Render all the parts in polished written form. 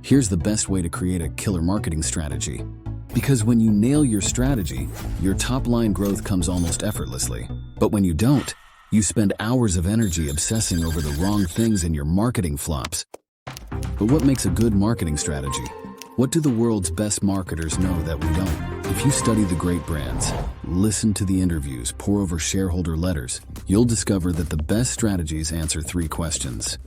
Here's the best way to create a killer marketing strategy. Because when you nail your strategy, your top-line growth comes almost effortlessly. But when you don't, you spend hours of energy obsessing over the wrong things and your marketing flops. But what makes a good marketing strategy? What do the world's best marketers know that we don't? If you study the great brands, listen to the interviews, pore over shareholder letters, you'll discover that the best strategies answer 3 questions.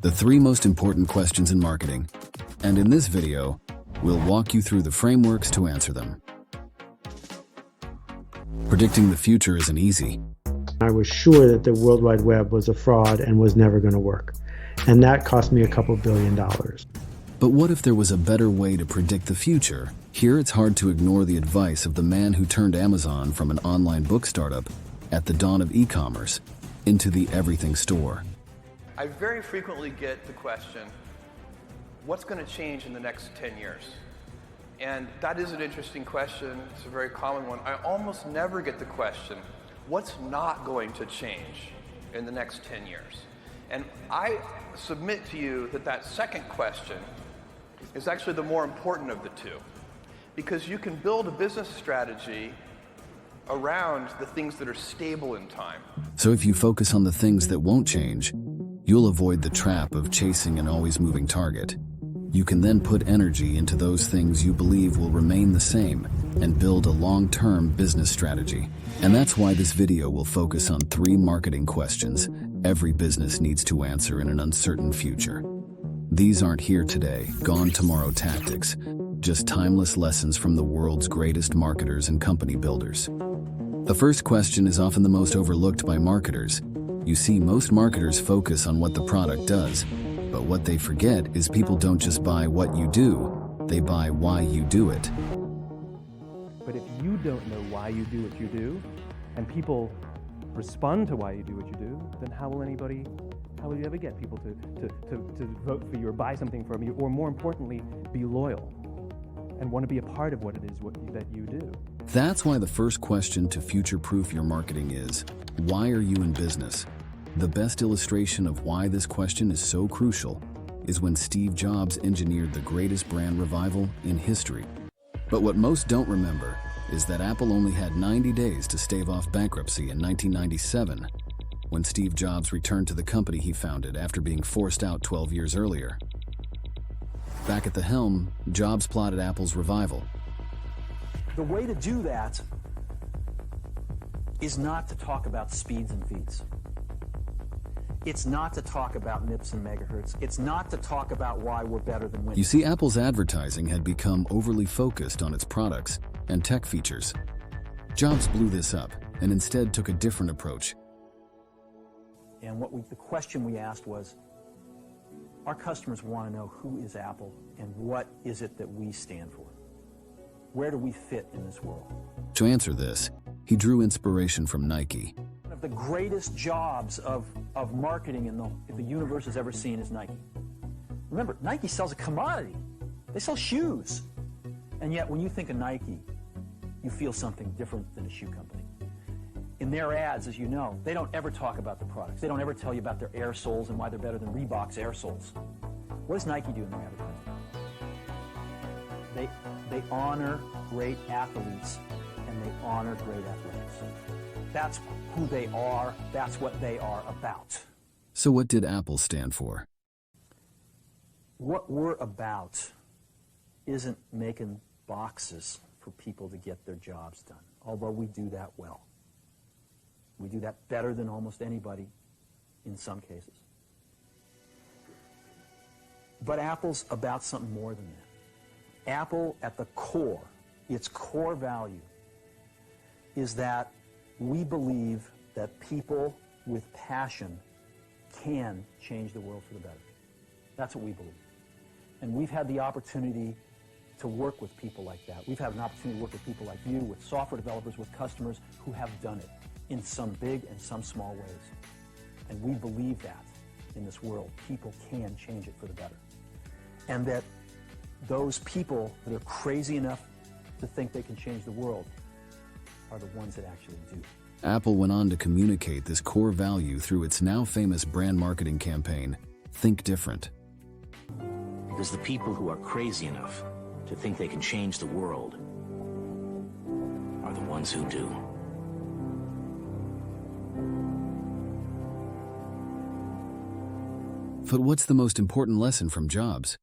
The 3 most important questions in marketing. And in this video, we'll walk you through the frameworks to answer them. Predicting the future isn't easy. I was sure that the World Wide Web was a fraud and was never going to work. And that cost me a couple $2 billion. But what if there was a better way to predict the future? Here it's hard to ignore the advice of the man who turned Amazon from an online book startup at the dawn of e-commerce into the everything store. I very frequently get the question, what's going to change in the next 10 years? And that is an interesting question. It's a very common one. I almost never get the question, what's not going to change in the next 10 years? And I submit to you that that second question is actually the more important of the two, because you can build a business strategy around the things that are stable in time. So if you focus on the things that won't change, you'll avoid the trap of chasing an always moving target. You can then put energy into those things you believe will remain the same and build a long-term business strategy. And that's why this video will focus on 3 marketing questions every business needs to answer in an uncertain future. These aren't here today, gone tomorrow tactics, just timeless lessons from the world's greatest marketers and company builders. The first question is often the most overlooked by marketers. You see, most marketers focus on what the product does, but what they forget is people don't just buy what you do, they buy why you do it. But if you don't know why you do what you do, and people respond to why you do what you do, then how will you ever get people to vote for you or buy something from you, or more importantly, be loyal and want to be a part of what it is that you do? That's why the first question to future-proof your marketing is, why are you in business? The best illustration of why this question is so crucial is when Steve Jobs engineered the greatest brand revival in history. But what most don't remember is that Apple only had 90 days to stave off bankruptcy in 1997, when Steve Jobs returned to the company he founded after being forced out 12 years earlier. Back at the helm, Jobs plotted Apple's revival. The way to do that is not to talk about speeds and feeds. It's not to talk about MIPS and megahertz. It's not to talk about why we're better than Windows. You see, Apple's advertising had become overly focused on its products and tech features. Jobs blew this up and instead took a different approach. And the question we asked was, our customers want to know who is Apple and what is it that we stand for? Where do we fit in this world? To answer this, he drew inspiration from Nike. One of the greatest jobs of marketing in the universe has ever seen is Nike. Remember, Nike sells a commodity. They sell shoes. And yet, when you think of Nike, you feel something different than a shoe company. In their ads, as you know, they don't ever talk about the products. They don't ever tell you about their air soles and why they're better than Reebok's air soles. What does Nike do in their advertising? They honor great athletes and they honor great athletics. That's who they are. That's what they are about. So what did Apple stand for? What we're about isn't making boxes for people to get their jobs done, although we do that well. We do that better than almost anybody in some cases. But Apple's about something more than that. Apple, at the core, its core value, is that we believe that people with passion can change the world for the better. That's what we believe. And we've had the opportunity to work with people like that. We've had an opportunity to work with people like you, with software developers, with customers who have done it in some big and some small ways. And we believe that in this world, people can change it for the better. And that those people that are crazy enough to think they can change the world are the ones that actually do. Apple went on to communicate this core value through its now famous brand marketing campaign, Think Different. Because the people who are crazy enough to think they can change the world are the ones who do. But what's the most important lesson from Jobs?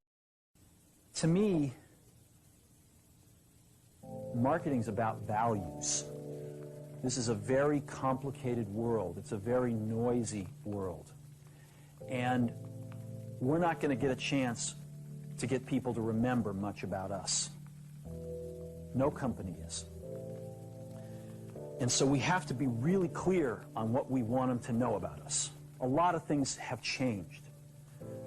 To me, marketing's about values. This is a very complicated world. It's a very noisy world. And we're not going to get a chance to get people to remember much about us. No company is. And so we have to be really clear on what we want them to know about us. A lot of things have changed.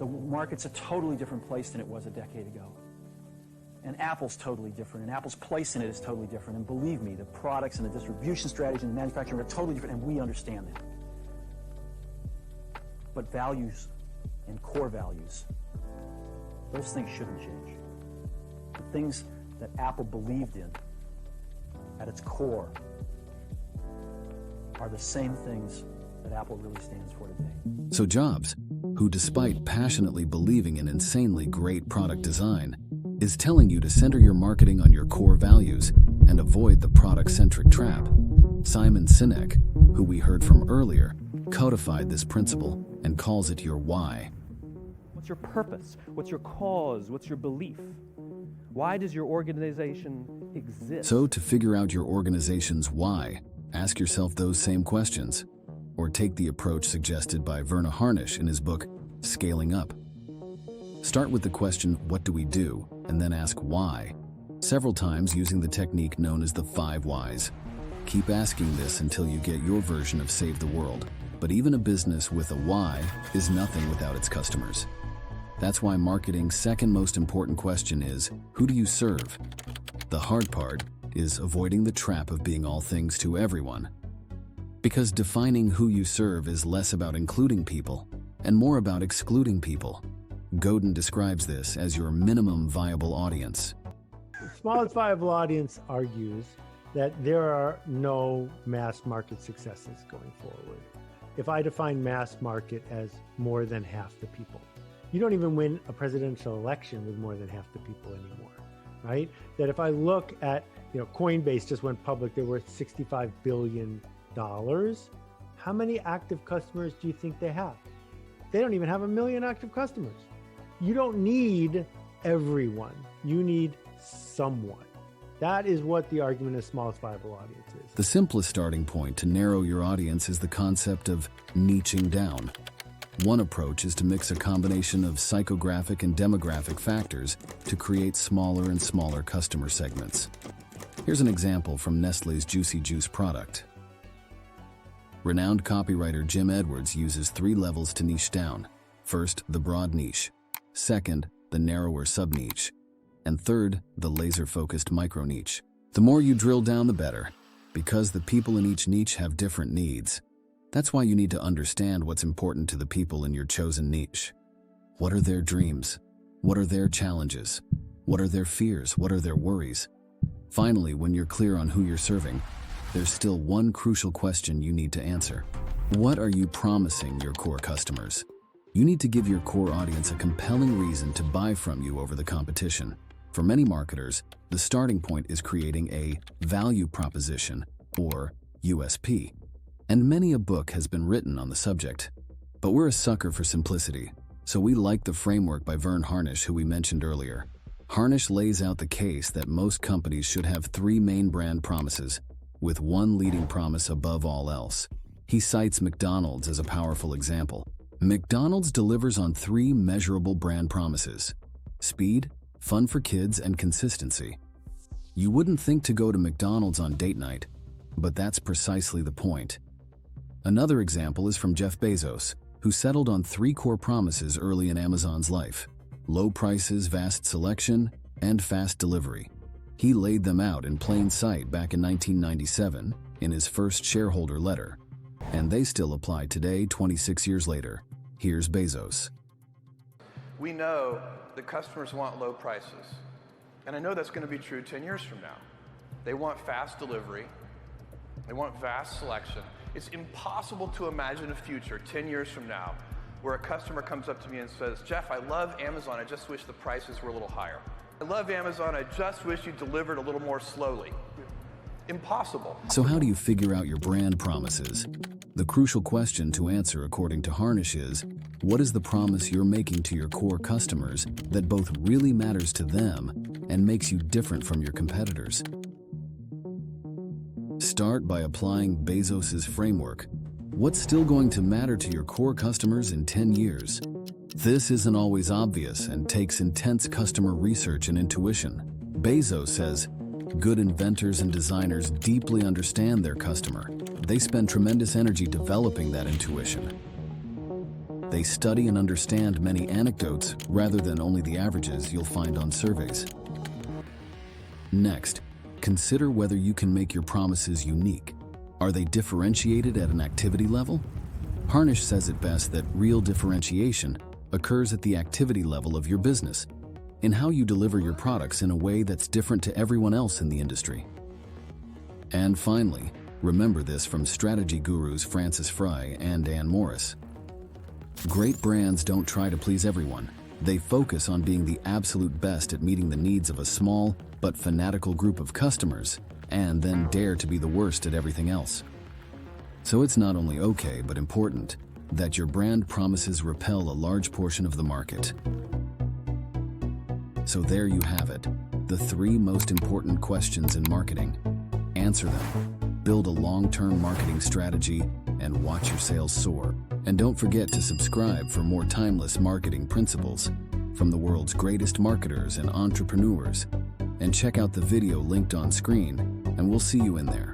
The market's a totally different place than it was a decade ago. And Apple's totally different, and Apple's place in it is totally different. And believe me, the products and the distribution strategy and the manufacturing are totally different, and we understand that. But values and core values, those things shouldn't change. The things that Apple believed in at its core are the same things that Apple really stands for today. So Jobs, who despite passionately believing in insanely great product design, is telling you to center your marketing on your core values and avoid the product-centric trap. Simon Sinek, who we heard from earlier, codified this principle and calls it your why. What's your purpose? What's your cause? What's your belief? Why does your organization exist? So to figure out your organization's why, ask yourself those same questions, or take the approach suggested by Werner Harnisch in his book, Scaling Up. Start with the question, what do we do? And then ask why, several times using the technique known as the 5 whys. Keep asking this until you get your version of Save the World. But even a business with a why is nothing without its customers. That's why marketing's second most important question is, who do you serve? The hard part is avoiding the trap of being all things to everyone. Because defining who you serve is less about including people and more about excluding people. Godin describes this as your minimum viable audience. The smallest viable audience argues that there are no mass market successes going forward. If I define mass market as more than half the people, you don't even win a presidential election with more than half the people anymore, right? That if I look at, Coinbase just went public, they're worth $65 billion. How many active customers do you think they have? They don't even have 1 million active customers. You don't need everyone. You need someone. That is what the argument of smallest viable audience is. The simplest starting point to narrow your audience is the concept of niching down. One approach is to mix a combination of psychographic and demographic factors to create smaller and smaller customer segments. Here's an example from Nestlé's Juicy Juice product. Renowned copywriter Jim Edwards uses 3 levels to niche down. First, the broad niche. Second, the narrower sub-niche. And third, the laser-focused micro-niche. The more you drill down, the better, because the people in each niche have different needs. That's why you need to understand what's important to the people in your chosen niche. What are their dreams? What are their challenges? What are their fears? What are their worries? Finally, when you're clear on who you're serving, there's still one crucial question you need to answer. What are you promising your core customers? You need to give your core audience a compelling reason to buy from you over the competition. For many marketers, the starting point is creating a value proposition, or USP. And many a book has been written on the subject. But we're a sucker for simplicity, so we like the framework by Werner Harnisch, who we mentioned earlier. Harnisch lays out the case that most companies should have 3 main brand promises, with one leading promise above all else. He cites McDonald's as a powerful example. McDonald's delivers on 3 measurable brand promises: speed, fun for kids, and consistency. You wouldn't think to go to McDonald's on date night, but that's precisely the point. Another example is from Jeff Bezos, who settled on 3 core promises early in Amazon's life: low prices, vast selection, and fast delivery. He laid them out in plain sight back in 1997 in his first shareholder letter, and they still apply today, 26 years later. Here's Bezos. We know that customers want low prices, and I know that's going to be true 10 years from now. They want fast delivery. They want vast selection. It's impossible to imagine a future 10 years from now where a customer comes up to me and says, Jeff, I love Amazon, I just wish the prices were a little higher. I love Amazon, I just wish you delivered a little more slowly. Impossible. So how do you figure out your brand promises? The crucial question to answer according to Harnish is, what is the promise you're making to your core customers that both really matters to them and makes you different from your competitors? Start by applying Bezos's framework. What's still going to matter to your core customers in 10 years? This isn't always obvious and takes intense customer research and intuition. Bezos says, good inventors and designers deeply understand their customer. They spend tremendous energy developing that intuition. They study and understand many anecdotes rather than only the averages you'll find on surveys. Next, consider whether you can make your promises unique. Are they differentiated at an activity level? Harnish says it best that real differentiation occurs at the activity level of your business, in how you deliver your products in a way that's different to everyone else in the industry. And finally, remember this from strategy gurus Francis Fry and Ann Morris. Great brands don't try to please everyone. They focus on being the absolute best at meeting the needs of a small but fanatical group of customers, and then dare to be the worst at everything else. So it's not only okay but important that your brand promises repel a large portion of the market. So there you have it, the 3 most important questions in marketing. Answer them, build a long-term marketing strategy, and watch your sales soar. And don't forget to subscribe for more timeless marketing principles from the world's greatest marketers and entrepreneurs. And check out the video linked on screen, and we'll see you in there.